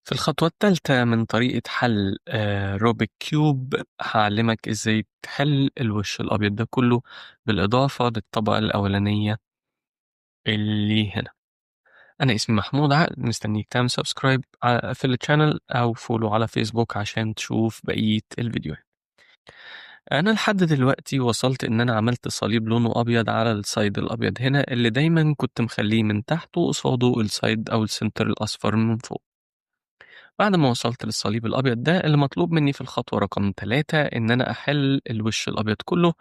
في الخطوة التالتة من طريقة حل روبيك كيوب هعلمك ازاي تحل الوش الأبيض ده كله بالإضافة للطبقة الأولانية اللي هنا. أنا اسمي محمود عقل، مستنيك تعمل سبسكرايب في الشانل أو فولو على فيسبوك عشان تشوف بقية الفيديوهات. أنا لحد دلوقتي وصلت إن أنا عملت صليب لونه أبيض على السايد الأبيض هنا اللي دايما كنت مخليه من تحت وقصاده السايد أو السنتر الأصفر من فوق. بعد ما وصلت للصليب الأبيض ده اللي مطلوب مني في الخطوة رقم 3 إن أنا أحل الوش الأبيض كله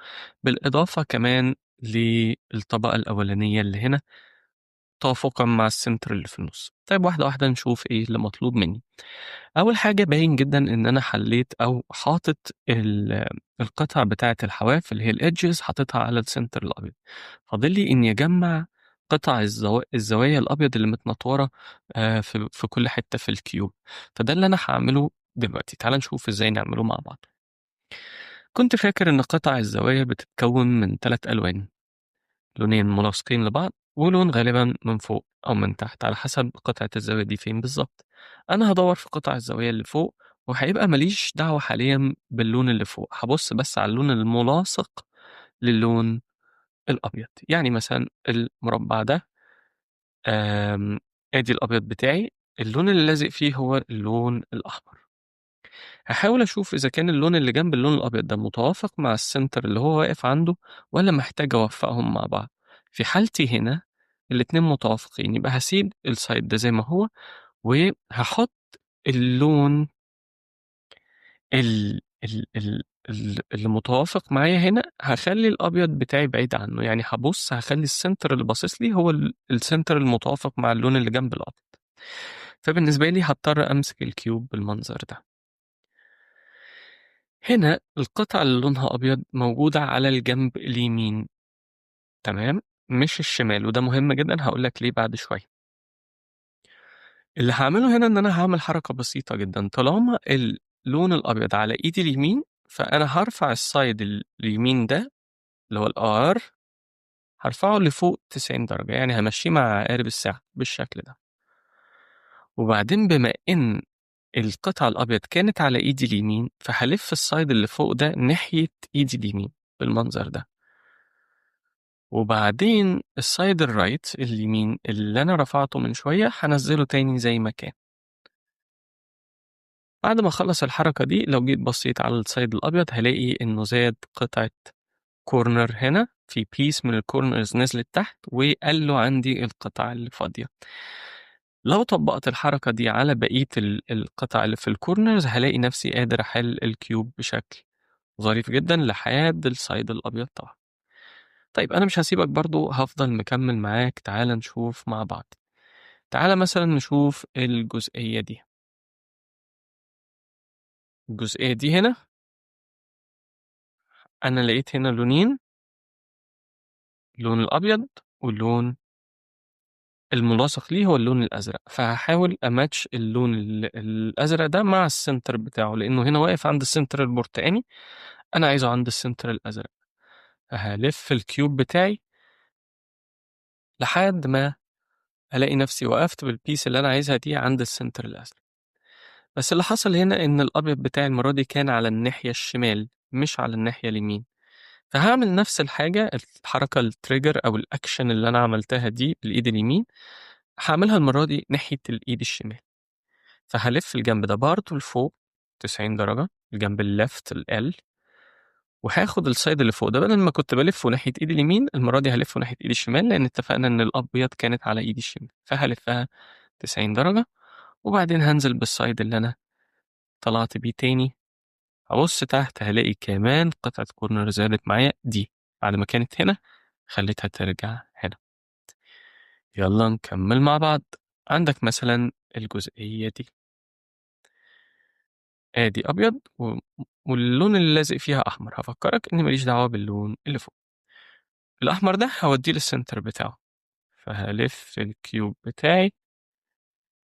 بالإضافة كمان للطبقة الأولانية اللي هنا توافقا مع السنتر اللي في النص. طيب واحدة واحدة نشوف إيه اللي مطلوب مني. أول حاجة باين جدا إن أنا حليت أو حاطط القطع بتاعة الحواف اللي هي الإدجز حاططها على السنتر الأبيض. فاضل لي إني أجمع قطع الزوايا الأبيض اللي متنطورة في كل حتة في الكيوب. فده اللي أنا هعمله دلوقتي. تعال نشوف إزاي نعمله مع بعض. كنت فاكر إن قطع الزوايا بتتكون من 3 ألوان، لونين ملاصقين لبعض ولون غالبا من فوق أو من تحت على حسب قطعة الزاوية دي فين بالظبط. أنا هدور في قطع الزاوية اللي فوق وهيبقى ماليش دعوة حاليا باللون اللي فوق، هبص بس على اللون الملاصق للون الأبيض. يعني مثلا المربع ده آدي الأبيض بتاعي، اللون اللي لازق فيه هو اللون الأحمر. هحاول أشوف إذا كان اللون اللي جنب اللون الأبيض ده متوافق مع السنتر اللي هو واقف عنده ولا محتاج أوفقهم مع بعض. في حالتي هنا الاتنين متوافقين، يبقى هسيب السايد ده زي ما هو وهحط اللون اللي متوافق معايا هنا. هخلي الأبيض بتاعي بعيد عنه، يعني هخلي السنتر اللي باصص لي هو السنتر المتوافق مع اللون اللي جنب الأبيض. فبالنسبة لي هضطر أمسك الكيوب بالمنظر ده. هنا القطعة اللي لونها أبيض موجودة على الجنب اليمين، تمام، مش الشمال، وده مهم جدا هقولك ليه بعد شوية. اللي هعمله هنا إن أنا هعمل حركة بسيطة جدا. طالما اللون الأبيض على إيدي اليمين فأنا هرفع السايد اليمين ده اللي هو الآر، هرفعه لفوق 90 درجة، يعني همشيه مع عقارب الساعة بالشكل ده. وبعدين بما إن القطعة الأبيض كانت على إيدي اليمين فهلف السايد اللي فوق ده ناحية إيدي اليمين بالمنظر ده. وبعدين السايد الرايت اليمين اللي أنا رفعته من شوية هنزله تاني زي ما كان. بعد ما أخلص الحركة دي لو جيت بصيت على السايد الأبيض هلاقي إنه زاد قطعة كورنر هنا، في بيس من الكورنرز نزلت تحت وقال له عندي القطع اللي فاضية. لو طبقت الحركة دي على بقية القطع اللي في الكورنرز هلاقي نفسي قادر أحل الكيوب بشكل ظريف جدا لحد السايد الأبيض طبعا. طيب أنا مش هسيبك برضو، هفضل مكمل معاك. تعال نشوف مع بعض. تعال مثلا نشوف الجزئية دي. الجزئية دي هنا أنا لقيت هنا لونين، اللون الأبيض واللون الملاصق ليه هو اللون الأزرق. فهحاول أماتش اللون الأزرق ده مع السنتر بتاعه لأنه هنا واقف عند السنتر البرتقاني، أنا عايزه عند السنتر الأزرق. هلف الكيوب بتاعي لحد ما ألاقي نفسي وقفت بالبيس اللي أنا عايزها دي عند السنتر الأزرق. بس اللي حصل هنا إن الأبيض بتاعي المرة دي كان على الناحية الشمال مش على الناحية اليمين. فهعمل نفس الحاجة، الحركة التريجر أو الأكشن اللي أنا عملتها دي بالإيد اليمين هعملها المرة دي ناحية الإيد الشمال. فهلف الجنب ده برضه لفوق 90 درجة، الجنب الليفت ال، وهاخد السايد اللي فوق ده بدل ما كنت بلفه ناحية إيدي اليمين المرة دي هلفه ناحية إيدي الشمال لأن اتفقنا إن الأبيض كانت على إيدي الشمال. فهلفها 90 درجة وبعدين هنزل بالسايد اللي أنا طلعت بيه تاني. هبص تحت هلاقي كمان قطعة كورنر زادت معايا دي، بعد ما كانت هنا خليتها ترجع هنا. يلا نكمل مع بعض. عندك مثلا الجزئية دي ادي ابيض واللون اللي لازق فيها احمر. هفكرك اني ماليش دعوة باللون اللي فوق. الاحمر ده هوديه للسنتر بتاعه، فهلف الكيوب بتاعي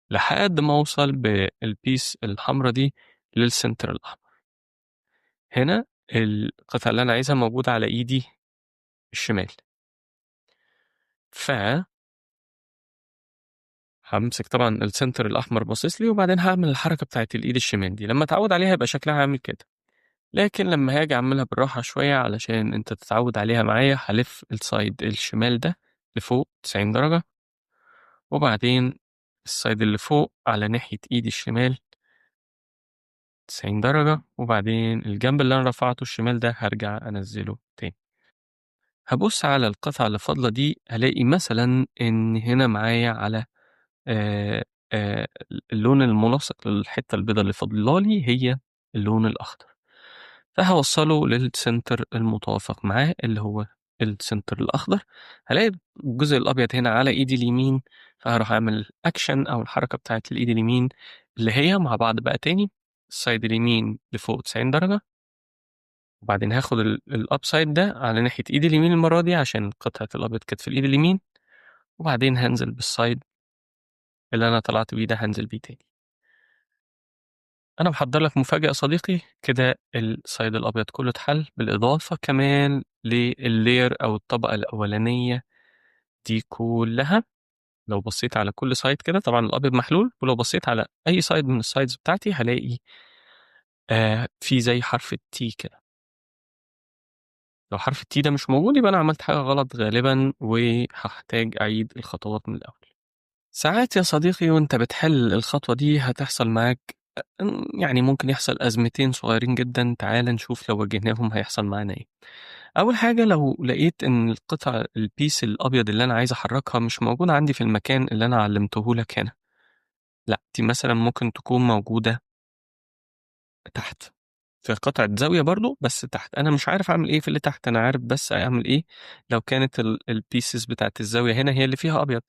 لحد ما اوصل بالبيس الحمرا دي للسنتر الاحمر. هنا القطعة اللي انا عايزها موجودة على ايدي الشمال، فهلف هامسك طبعًا الcenter الأحمر باصص لي، وبعدين هاعمل الحركة بتاعة الإيد الشمال دي، لمّا أتعوّد عليها يبقى شكلها عامل كده، لكن لمّا هاجي أعملها بالراحة شوية علشان أنت تتعوّد عليها معايا، هالِف الside الشمال ده لفوق 90 درجة، وبعدين الside اللي فوق على ناحية إيدي الشمال 90 درجة، وبعدين الجنب اللي أنا رفعته الشمال ده هارجع أنزّله تاني. هابُص على القطعة اللي فاضلة دي، هالاقي مثلًا إن هنا معايا على آآ اللون الملاصق للحتّة البيضا اللي فاضلة لي هي اللون الأخضر، فهاوصّله للcenter المتوافق معاه اللي هو الcenter الأخضر، هالاقي الجزء الأبيض هنا على إيدي اليمين، فهاروح أعمل action أو الحركة بتاعة الإيد اليمين اللي هي مع بعض بقى تاني الside اليمين لفوق 90 درجة، وبعدين هاخد الupside ده على ناحية إيدي اليمين المرّة دي عشان قطعة الأبيض كانت في الإيد اليمين، وبعدين هانزل بالside اللي أنا طلعت بيه ده هانزل بيه تاني. أنا محضّر لك مفاجأة يا صديقي، كده الside الأبيض كلّه اتحل، بالإضافة كمان للlayer أو الطبقة الأولانية دي كلّها، لو بصّيت على كل side كده طبعًا الأبيض محلول، ولو بصّيت على أي side من الsides بتاعتي هالاقي في زي حرف الT كده، لو حرف الT ده مش موجود يبقى أنا عملت حاجة غلط غالبًا، وهاحتاج أعيد الخطوات من الأول. ساعات يا صديقي وأنت بتحل الخطوة دي هتحصل معاك يعني ممكن يحصل أزمتين صغيرين جدًا، تعالَ نشوف لو واجهناهم هيحصل معانا إيه. أول حاجة لو لقيت إن الpiece الأبيض اللي أنا عايز أحرّكها مش موجودة عندي في المكان اللي أنا علّمته لك هنا، لأ دي مثلًا ممكن تكون موجودة تحت، في قطعة زاوية برضه بس تحت، أنا مش عارف أعمل إيه في اللي تحت، أنا عارف بس أعمل إيه لو كانت الpieces بتاعة الزاوية هنا هي اللي فيها أبيض.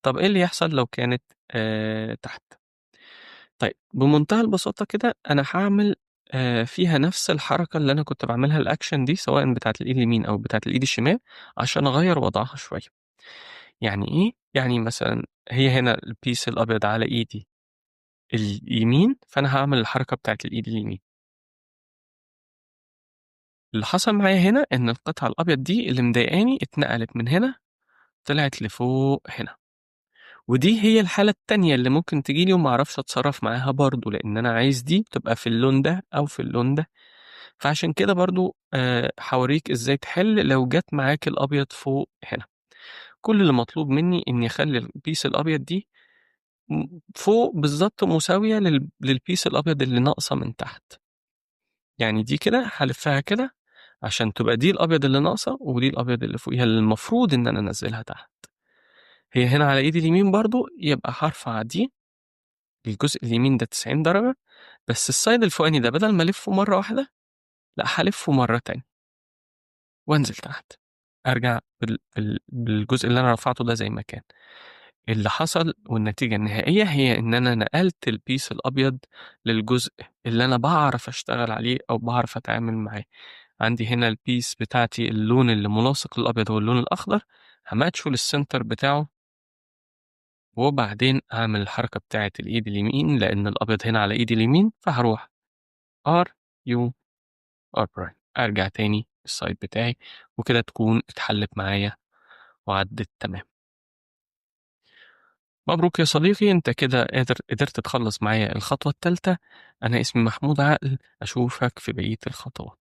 طب إيه اللي يحصل لو كانت تحت؟ طيب بمنتهى البساطة كده أنا هاعمل فيها نفس الحركة اللي أنا كنت باعملها الaction دي سواء بتاعة الإيد اليمين أو بتاعة الإيد الشمال، عشان أغيّر وضعها شوية. يعني إيه؟ يعني مثلًا هي هنا الpiece الأبيض على إيدي اليمين، فأنا هاعمل الحركة بتاعة الإيد اليمين. اللي حصل معايا هنا إن القطعة الأبيض دي اللي مضايقاني اتنقلت من هنا طلعت لفوق هنا. ودي هي الحالة التانية اللي ممكن تيجي لي وما أعرفش أتصرّف معاها برضه، لإن أنا عايز دي تبقى في اللون ده أو في اللون ده، فعشان كده برضه هاورّيك إزاي تحِل لو جات معاك الأبيض فوق هنا. كل اللي مطلوب منّي إنّي أخلّي الpiece الأبيض دي فوق بالضبط مساوية للpiece الأبيض اللي ناقصة من تحت، يعني دي كده هالفّها كده عشان تبقى دي الأبيض اللي ناقصة ودي الأبيض اللي فوقيها اللي المفروض إن أنا أنزّلها تحت. هي هنا على إيدي اليمين برضه يبقى هارفع دي الجزء اليمين ده 90 درجة، بس الside الفوقاني ده بدل ما ألفّه مرّة واحدة، لأ هالفّه مرّة تانية وأنزل تحت، أرجع بالجزء اللي أنا رفعته ده زي ما كان. اللي حصل والنتيجة النهائية هي إن أنا نقلت الpiece الأبيض للجزء اللي أنا باعرف أشتغل عليه أو باعرف أتعامل معاه. عندي هنا الpiece بتاعتي اللون اللي ملاصق للأبيض هو اللون الأخضر، هاماتشه للcenter بتاعه وبعدين أعمل الحركة بتاعة الإيد اليمين، لإن الأبيض هنا على إيدي اليمين، فهاروح R U R prime أرجع تاني الside بتاعي، وكده تكون اتحلت معايا وعدِّت تمام. مبروك يا صديقي، أنت كده قدرت تخلّص معايا الخطوة التالتة. أنا اسمي محمود عقل، أشوفك في بقية الخطوات.